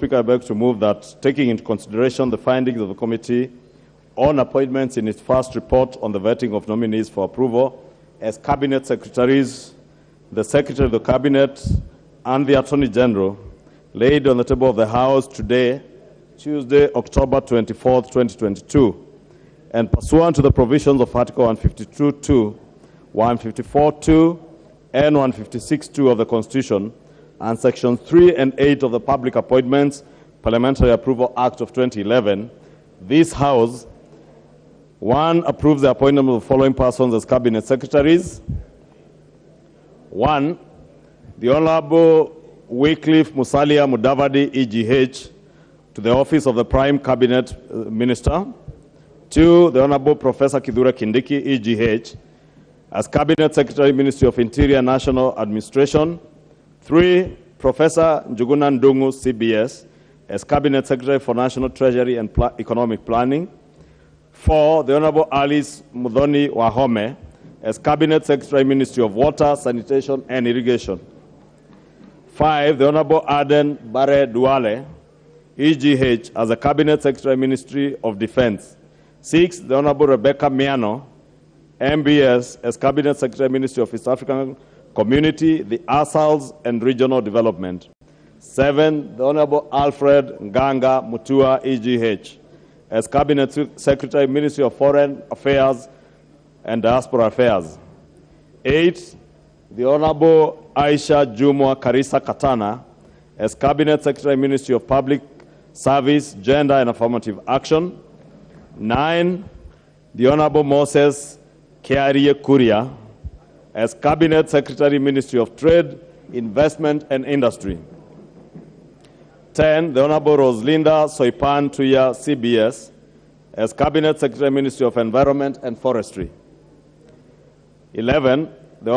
Speaker, I beg to move that, taking into consideration the findings of the committee on appointments in its first report on the vetting of nominees for approval as Cabinet Secretaries, the Secretary of the Cabinet, and the Attorney General, laid on the table of the House today, Tuesday, October 24, 2022, and pursuant to the provisions of Article 152.2, 154.2, and 156.2 of the Constitution, and Sections 3 and 8 of the Public Appointments Parliamentary Approval Act of 2011, this House, 1, approves the appointment of the following persons as Cabinet Secretaries. 1, the Honorable Wycliffe Musalia Mudavadi, EGH, to the office of the Prime Cabinet Minister. 2, the Honorable Professor Kithure Kindiki, EGH, as Cabinet Secretary, Ministry of Interior, National Administration. 3, Professor Njuguna Ndung'u, CBS, as Cabinet Secretary for National Treasury and Economic Planning. 4, the Honorable Alice Muthoni Wahome, as Cabinet Secretary, Ministry of Water, Sanitation and Irrigation. 5, the Honorable Aden Bare Duale, EGH, as a Cabinet Secretary, Ministry of Defense. 6, the Honorable Rebecca Miano, MBS, as Cabinet Secretary, Ministry of East African Community, the ASALs and Regional Development. 7, the Honorable Alfred Nganga Mutua, EGH, as Cabinet Secretary, Ministry of Foreign Affairs and Diaspora Affairs. 8, the Honorable Aisha Jumwa Karisa Katana, as Cabinet Secretary, Ministry of Public Service, Gender and Affirmative Action. 9, the Honorable Moses Kiarie Kuria, as Cabinet Secretary, Ministry of Trade, Investment and Industry. 10, the Honorable Rosalinda Soipan Tuya, CBS, as Cabinet Secretary, Ministry of Environment and Forestry. 11, the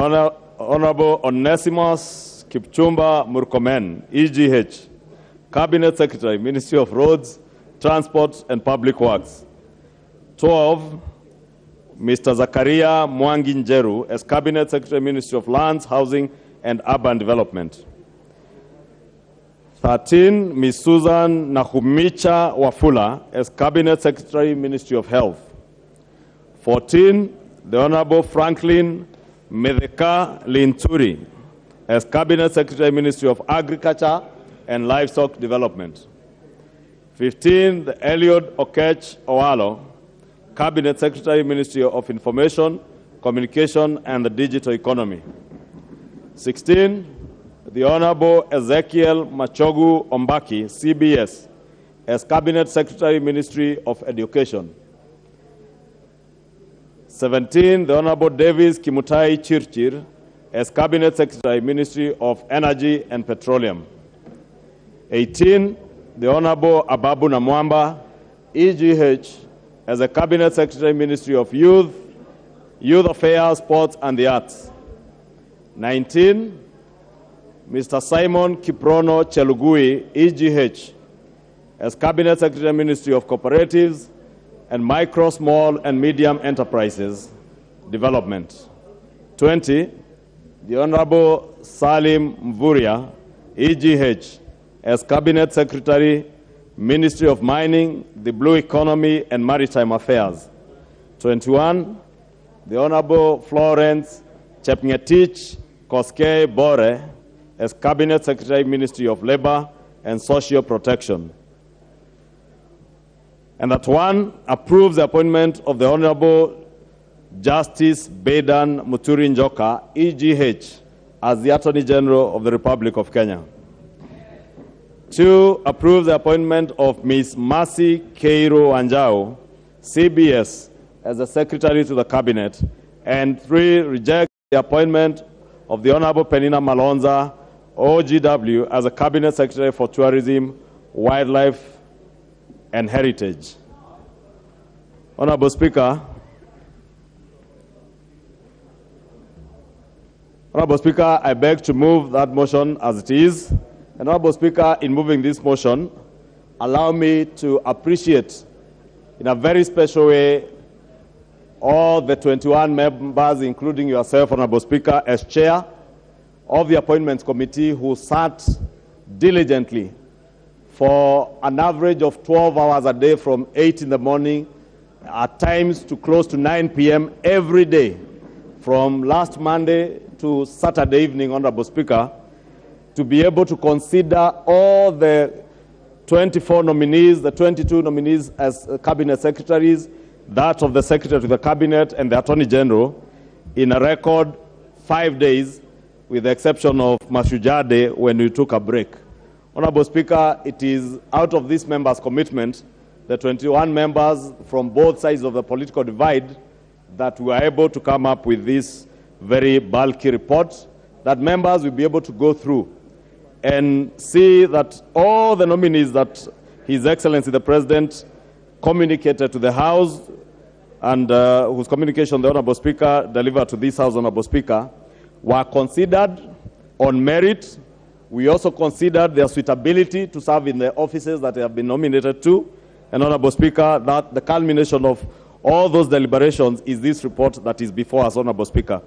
Honorable Onesimus Kipchumba Murkomen, EGH, Cabinet Secretary, Ministry of Roads, Transport and Public Works. 12, Mr. Zakaria Mwangi Njeru, as Cabinet Secretary, Ministry of Lands, Housing and Urban Development. 13, Ms. Susan Nahumicha Wafula, as Cabinet Secretary, Ministry of Health. 14, the Honorable Franklin Medeka Linturi, as Cabinet Secretary, Ministry of Agriculture and Livestock Development. 15, the Eliud Okech Owalo, Cabinet Secretary, Ministry of Information, Communication and the Digital Economy. 16, the Honorable Ezekiel Machogu Ombaki, CBS, as Cabinet Secretary, Ministry of Education. 17, the Honorable Davis Kimutai Chirchir, as Cabinet Secretary, Ministry of Energy and Petroleum. 18, the Honorable Ababu Namwamba, EGH, as a Cabinet Secretary, Ministry of Youth, Youth Affairs, Sports and the Arts. 19, Mr. Simon Kiprono Chelugui, EGH, as Cabinet Secretary, Ministry of Cooperatives and Micro, Small and Medium Enterprises Development. 20, the Honorable Salim Mvuria, EGH, as Cabinet Secretary, Ministry of Mining, the Blue Economy and Maritime Affairs. 21, the Honorable Florence Chepngetich Koskei Bore, as Cabinet Secretary, Ministry of Labor and Social Protection. And that 1, approves the appointment of the Honorable Justice Bedan Muturi Njoka, EGH, as the Attorney General of the Republic of Kenya. 2, approves the appointment of Ms. Mercy Keiro Anjao, CBS, as the Secretary to the Cabinet. And 3, rejects the appointment of the Honorable Penina Malonza, OGW, as a Cabinet Secretary for Tourism, Wildlife and Heritage. Honorable Speaker, I beg to move that motion as it is. And Honorable Speaker, in moving this motion, allow me to appreciate in a very special way all the 21 members, including yourself, Honorable Speaker, as Chair of the Appointments Committee, who sat diligently for an average of 12 hours a day from 8 in the morning, at times to close to 9 p.m. every day, from last Monday to Saturday evening, Honorable Speaker, to be able to consider all the 24 nominees, the 22 nominees as cabinet secretaries, that of the Secretary to the Cabinet and the Attorney General, in a record 5 days, with the exception of Mashujaa Day when we took a break. Honorable Speaker, it is out of this members' commitment, the 21 members from both sides of the political divide, that we were able to come up with this very bulky report that members will be able to go through and see that all the nominees that His Excellency the President communicated to the House and whose communication the Honorable Speaker delivered to this House, Honorable Speaker, were considered on merit. We also considered their suitability to serve in the offices that they have been nominated to. And Honorable Speaker, that the culmination of all those deliberations is this report that is before us, Honorable Speaker.